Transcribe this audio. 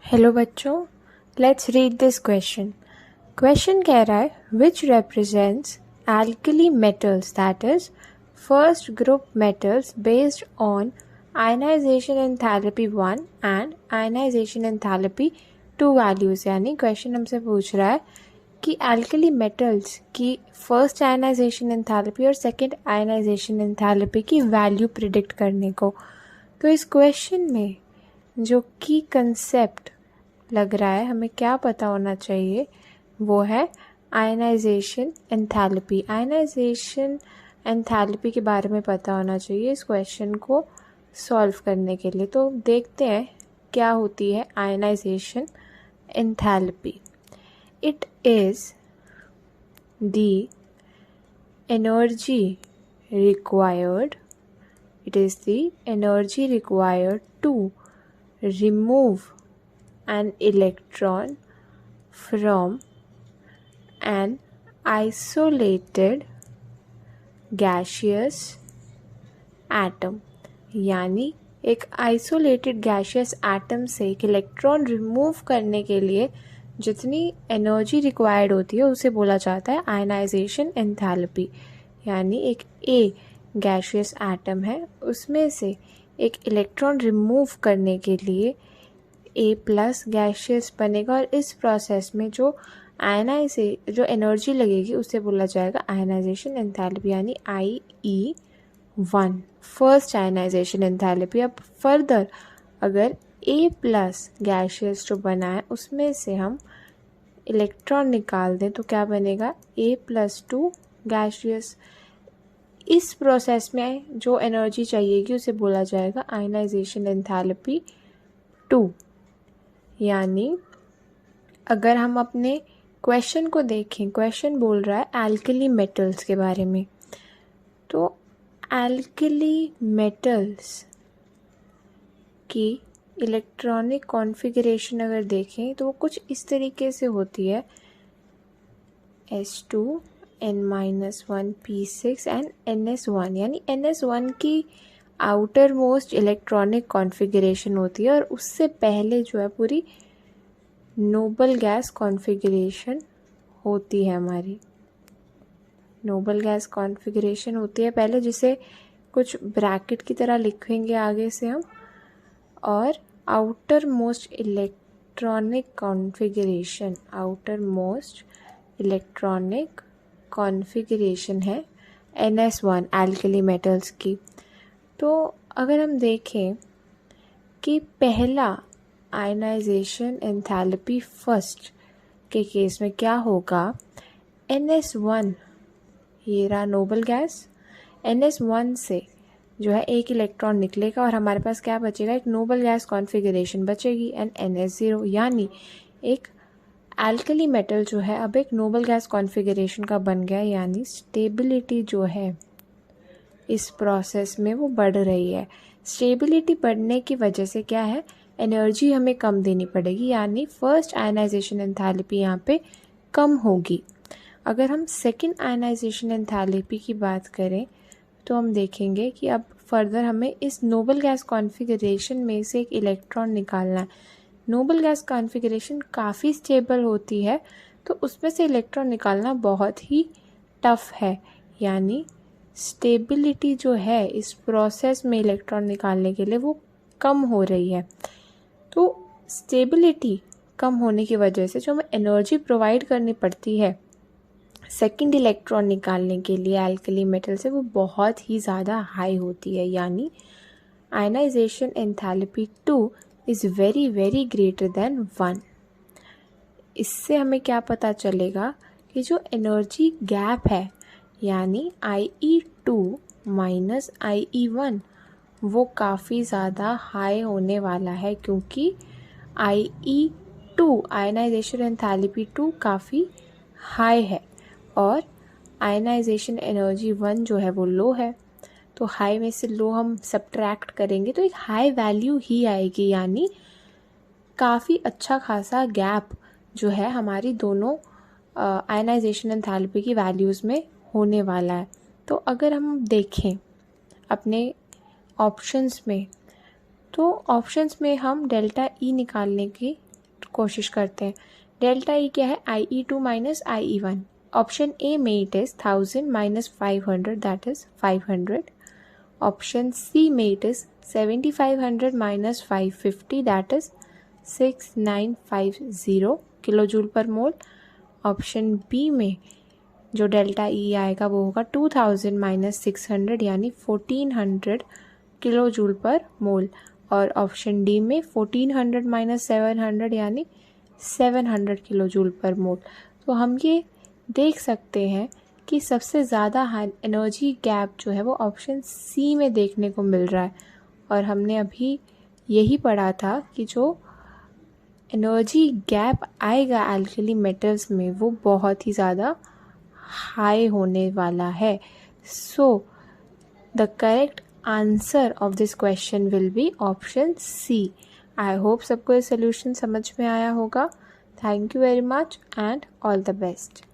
Hello बच्चों, let's read this question. Question कह रहा है विच represents alkali metals, that is first group metals based on ionization enthalpy 1 and ionization enthalpy 2 values। यानी question हमसे पूछ रहा है कि alkali metals की फर्स्ट आयनाइजेशन एंथैल्पी और सेकंड आयनाइजेशन एंथैल्पी की वैल्यू प्रिडिक्ट करने को। तो इस क्वेश्चन में जो की कंसेप्ट लग रहा है, हमें क्या पता होना चाहिए, वो है आयनाइजेशन एंथैल्पी। आयनाइजेशन एंथैल्पी के बारे में पता होना चाहिए इस क्वेश्चन को सॉल्व करने के लिए। तो देखते हैं क्या होती है ionization enthalpy. It is the energy required to remove an electron from an isolated gaseous atom। यानी एक आइसोलेटेड गैशियस एटम से एक इलेक्ट्रॉन रिमूव करने के लिए जितनी एनर्जी रिक्वायर्ड होती है उसे बोला जाता है आयनाइजेशन एंथैल्पी। यानी एक ए गैशियस एटम है, उसमें से एक इलेक्ट्रॉन रिमूव करने के लिए ए प्लस गैशियस बनेगा और इस प्रोसेस में जो एनर्जी लगेगी उसे बोला जाएगा आयनाइजेशन एंथैल्पी, यानी IE1 फर्स्ट आयनाइजेशन एंथैल्पी। अब फर्दर अगर ए प्लस गैशियस जो बना है उसमें से हम इलेक्ट्रॉन निकाल दें तो क्या बनेगा, A+2 गैशियस। इस प्रोसेस में जो एनर्जी चाहिएगी उसे बोला जाएगा आयनाइजेशन एंथैल्पी 2। यानी अगर हम अपने क्वेश्चन को देखें, क्वेश्चन बोल रहा है एल्कली मेटल्स के बारे में। तो एल्कली मेटल्स की इलेक्ट्रॉनिक कॉन्फ़िगरेशन अगर देखें तो वो कुछ इस तरीके से होती है, S2 N-1 P6 and NS1। यानी NS1 की आउटर मोस्ट इलेक्ट्रॉनिक कॉन्फ़िगरेशन होती है और उससे पहले जो है पूरी नोबल गैस कॉन्फ़िगरेशन होती है। हमारी नोबल गैस कॉन्फ़िगरेशन होती है पहले, जिसे कुछ ब्रैकेट की तरह लिखेंगे आगे से हम, और आउटर मोस्ट इलेक्ट्रॉनिक कॉन्फ़िगरेशन है NS1 एल्कली मेटल्स की। तो अगर हम देखें कि पहला आयनाइजेशन एंथैल्पी फर्स्ट के केस में क्या होगा, NS1 ये रहा नोबल गैस, NS1 से जो है एक इलेक्ट्रॉन निकलेगा और हमारे पास क्या बचेगा, एक नोबल गैस कॉन्फ़िगरेशन बचेगी एंड NS0। यानी एक एल्कली मेटल जो है अब एक नोबल गैस कॉन्फ़िगरेशन का बन गया। यानी स्टेबिलिटी जो है इस प्रोसेस में वो बढ़ रही है। स्टेबिलिटी बढ़ने की वजह से क्या है, एनर्जी हमें कम देनी पड़ेगी, यानी फर्स्ट आयनाइजेशन एंथैल्पी यहाँ पे कम होगी। अगर हम सेकंड आयनाइजेशन एंथैल्पी की बात करें तो हम देखेंगे कि अब फर्दर हमें इस नोबल गैस कॉन्फ़िगरेशन में से एक इलेक्ट्रॉन निकालना है। नोबल गैस कॉन्फ़िगरेशन काफ़ी स्टेबल होती है तो उसमें से इलेक्ट्रॉन निकालना बहुत ही टफ है। यानी स्टेबिलिटी जो है इस प्रोसेस में इलेक्ट्रॉन निकालने के लिए वो कम हो रही है। तो स्टेबिलिटी कम होने की वजह से जो हमें एनर्जी प्रोवाइड करनी पड़ती है सेकंड इलेक्ट्रॉन निकालने के लिए एल्कली मेटल से, वो बहुत ही ज़्यादा हाई होती है। यानी ionization enthalpy 2 is very very greater than 1। इससे हमें क्या पता चलेगा कि जो एनर्जी गैप है यानी IE2 माइनस IE1 वो काफ़ी ज़्यादा हाई होने वाला है, क्योंकि IE2 आयनाइजेशन एंथैल्पी 2 काफ़ी हाई है और आयनाइजेशन एनर्जी 1 जो है वो लो है। तो हाई में से लो हम सब्ट्रैक्ट करेंगे तो एक हाई वैल्यू ही आएगी। यानी काफ़ी अच्छा खासा गैप जो है हमारी दोनों आयनाइजेशन एंथैल्पी की वैल्यूज़ में होने वाला है। तो अगर हम देखें अपने ऑप्शंस में, तो ऑप्शंस में हम डेल्टा ई निकालने की कोशिश करते हैं। डेल्टा ई क्या है, IE2 minus IE1। Option A में it is 1000 minus 500 that is 500। Option C में it is 7500 minus 550 that is 6950 kilo joule per mole. Option B में जो डेल्टा ई आएगा वो होगा 2000 माइनस 600 यानी 1400 किलो जूल पर मोल। और ऑप्शन डी में 1400 माइनस 700 यानी 700 किलो जूल पर मोल। तो हम ये देख सकते हैं कि सबसे ज़्यादा एनर्जी गैप जो है वो ऑप्शन सी में देखने को मिल रहा है। और हमने अभी यही पढ़ा था कि जो एनर्जी गैप आएगा एल्कली मेटल्स में वो बहुत ही ज़्यादा हाई होने वाला है। So the correct answer of this question will be option C. I hope सबको ये सोल्यूशन समझ में आया होगा। Thank you very much and all the best.